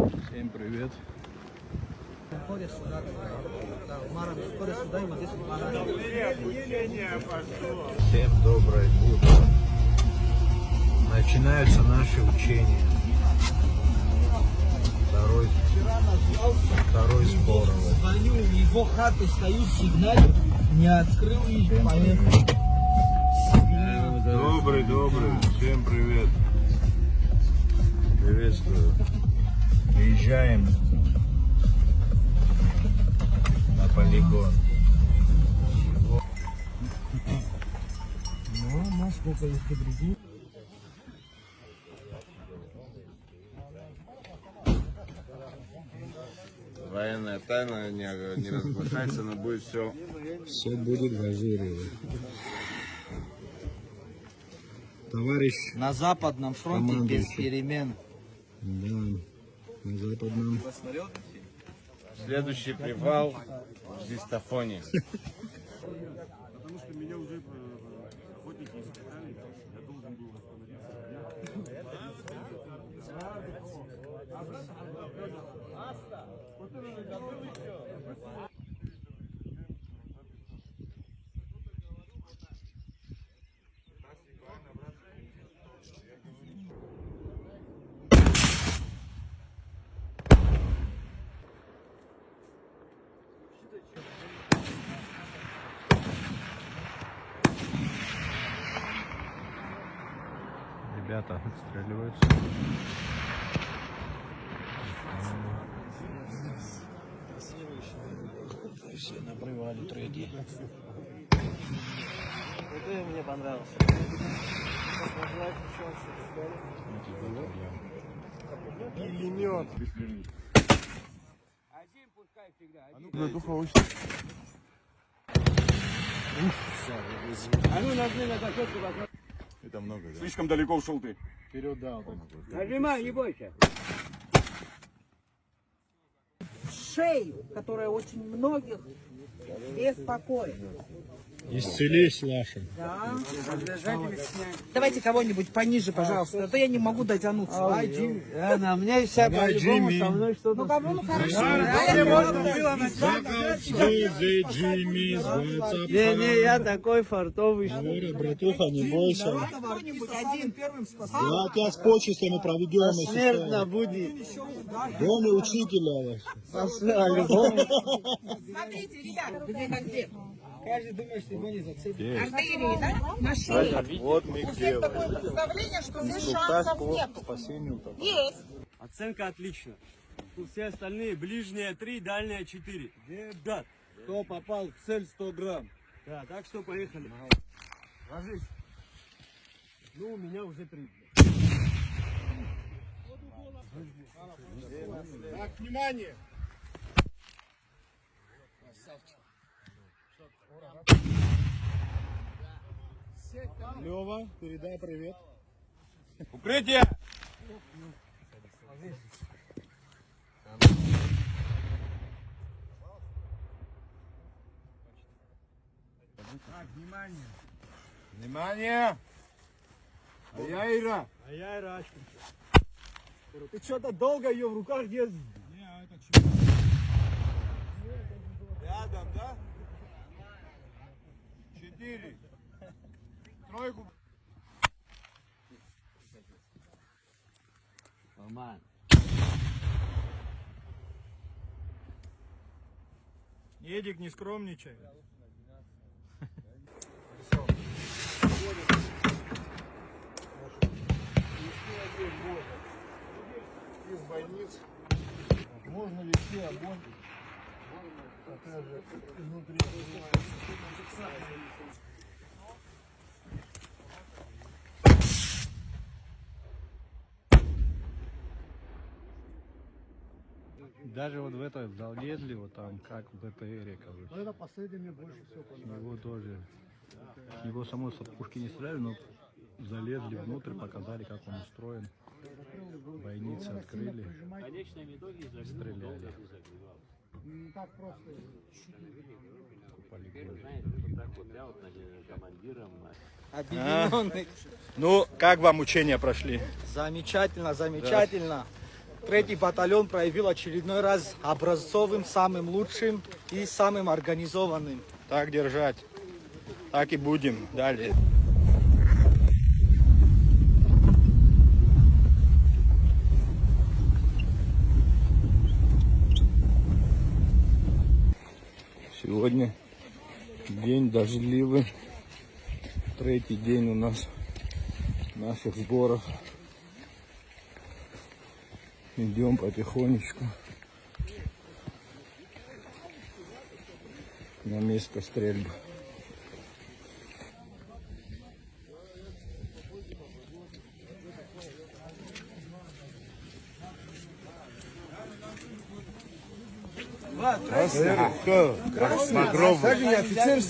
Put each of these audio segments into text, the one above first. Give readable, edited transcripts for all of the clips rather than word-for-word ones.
Всем привет. Всем доброе утро. Начинаются наши учения. Второй сбор. Звоню в его хату, стою, сигналю, не открыл и поехал. Добрый, всем привет. Приветствую. Приезжаем на полигон. Ну, сколько их подруги. Военная тайна не разглашается, но будет все. Все будет в ажуре. Товарищ На западном фронте без перемен. Да, на западном. Следующий привал в Зистофоне. Потому что меня уже охотники испытали, я должен был Ребята отстреливаются. Все набрывали треки. Это мне понравилось. пулемет. Один пускай всегда. Ну, духа очень. А ну нажми на кошетку, Это много, да? Слишком далеко ушел ты. Вперед, да, вот нажимай, не бойся. Шею, которая очень многих беспокоит. Исцелись, Лаша. Да. Давайте кого-нибудь пониже, пожалуйста, а то я не могу дотянуться. На мне вся по-любому со мной что-то. Ну, по-моему, хорошо. Не, я такой фартовый. Говорю, братуха, не бойся. Кто-нибудь один первым спасал. Я тебя с почестями проведем. Смертно будет. В доме учителя. По-любому. Смотрите, ребята, где? Каждый думает, что его не зацепит. Артерии, да? На шее. Вот мы У всех такое представление, что здесь шансов нет. спасению. Есть. Оценка отлично. Тут все остальные ближние 3, дальние 4. Да. Кто попал в цель 100 грамм. Да, так что поехали. Ложись. Ну, у меня уже 3. Так, внимание! Лева, передай привет. Укрытие! Так, внимание. Внимание! А я Ира. А я и Рачка. Ты что-то долго ее в руках держишь? Рядом, да? 4. Тройку. Нормально. Едик, не скромничай. Из больниц. Можно вести огонь. Опять же, изнутри. Даже вот в это залезли, вот там, как в БТРе, короче. Это последнее мне больше всего понравилось. Его тоже. Его самой с пушки не стреляли, но залезли внутрь, показали, как он устроен. Бойницы открыли, стреляли. Так просто. Объединенный. Ну, как вам учения прошли? Замечательно, замечательно. Третий батальон проявил очередной раз образцовым, самым лучшим и самым организованным. Так держать. Так и будем далее. Сегодня день дождливый. Третий день у нас наших сборов. Идем потихонечку на место стрельбы.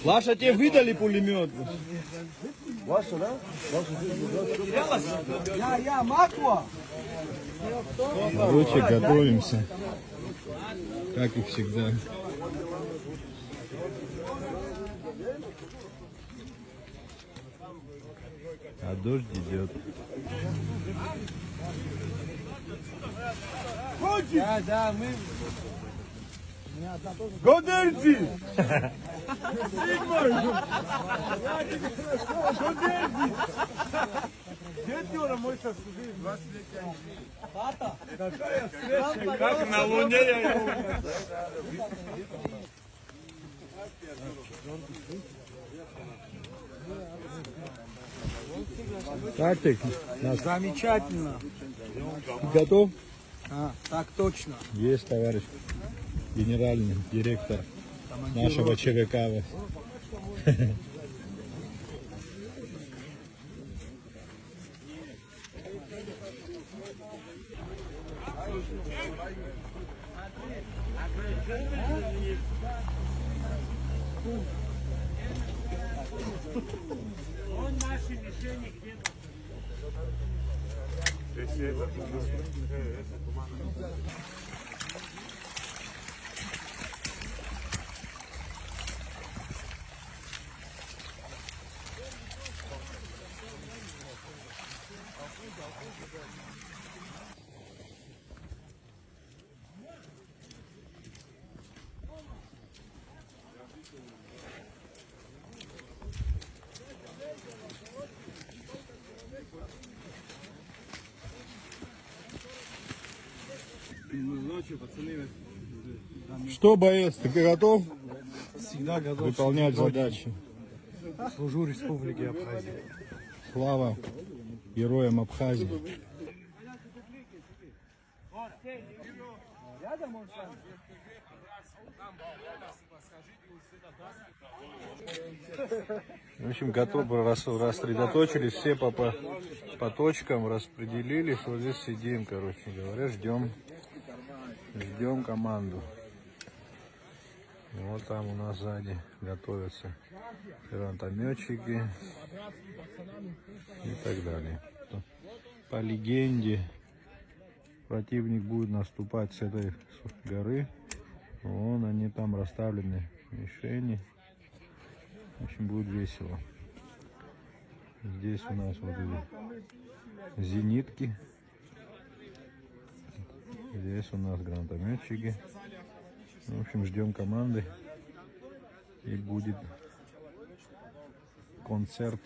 Ваша тебе выдали пулемет? Я Маква! Короче, готовимся, как и всегда. А дождь идет. Да, мы... Годерти! Как на Луне я его... Как ты? Замечательно. Готов? Так точно. Есть, товарищ генеральный директор нашего ЧВК. Что, боец, ты готов? Всегда готов. Выполнять задачи. Служу Республике Абхазия. Слава героям Абхазии. В общем, готовы, рассредоточились все по точкам, распределились. Вот здесь сидим, короче говоря, ждем команду. Вот там у нас сзади готовятся гранатометчики и так далее. По легенде, противник будет наступать с этой горы. Вон они там расставлены, мишени. В общем, будет весело. Здесь у нас вот эти зенитки. Здесь у нас гранатометчики. В общем, ждем команды. И будет концерт.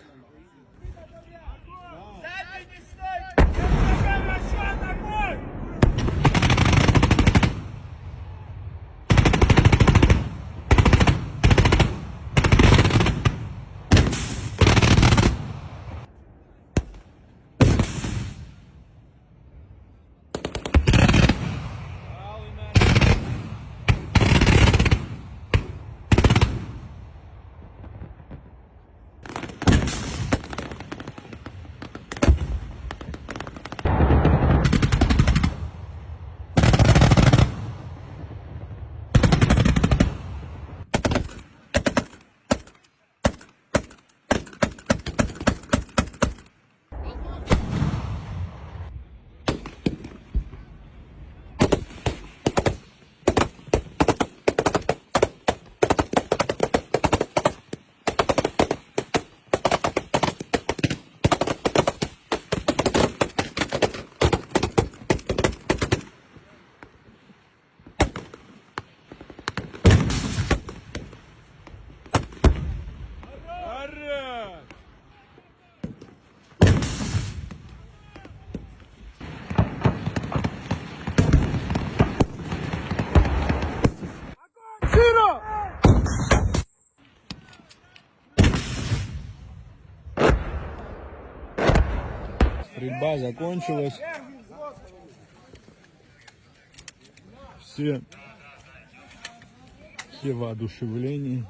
Стрельба закончилась. Все воодушевлении.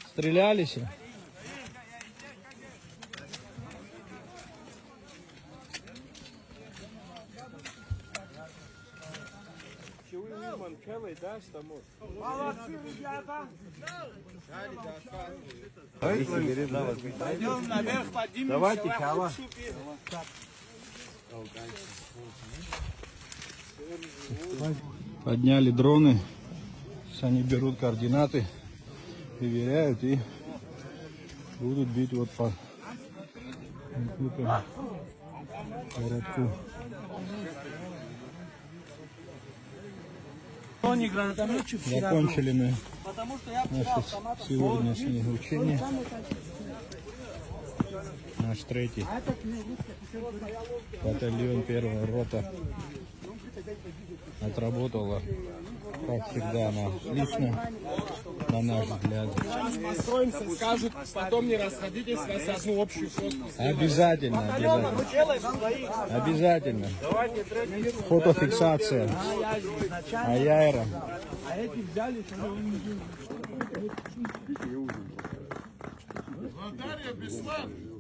Стрелялись? Давайте, Чава. Подняли дроны. Они берут координаты, проверяют и будут бить вот по городку. Закончили мы наше сегодняшнее учение. Наш 3-й батальон, 1-я рота отработала, как всегда, она отлично, на наш взгляд. Построимся, скажут, потом не расходитесь, нас одну общую фотку. Обязательно, обязательно. Обязательно. Фотофиксация. Аяйра. А эти взяли, Наталья Беслан.